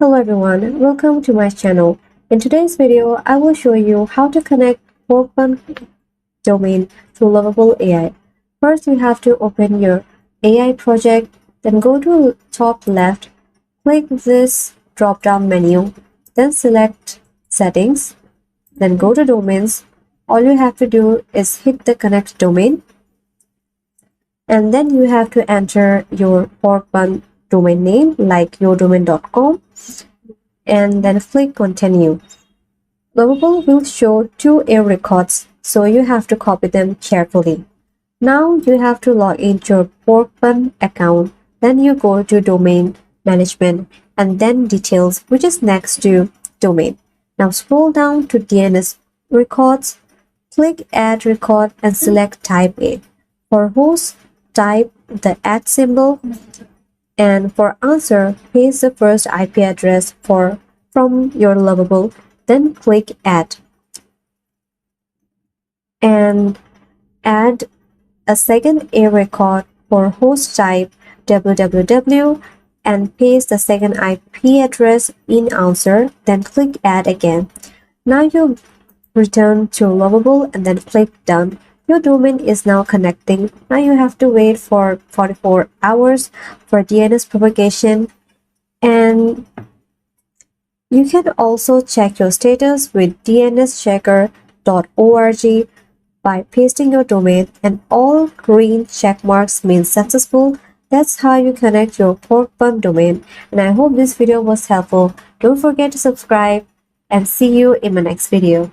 Hello everyone, welcome to my channel. In today's video, I will show you how to connect Porkbun domain to Lovable AI. First, you have to open your AI project, then go to top left, click this drop-down menu, then select Settings, then go to Domains. All you have to do is hit the Connect domain, and then you have to enter your Porkbun domain name like yourdomain.com and then click Continue. Lovable will show two error records, so you have to copy them carefully. Now you have to log into your Porkbun account, then you go to Domain Management and then Details, which is next to Domain. Now scroll down to DNS Records, click Add Record and select Type A. For host, type the @ symbol, and for answer, paste the first IP address from your Lovable, then click Add. And add a second A record for host type www and paste the second IP address in answer, then click Add again. Now you return to Lovable and then click Done. Your domain is now connecting. Now you have to wait for 44 hours for DNS propagation, and you can also check your status with dnschecker.org by pasting your domain, and all green check marks mean successful. That's how you connect your Porkbun domain, and I hope this video was helpful. Don't forget to subscribe and see you in my next video.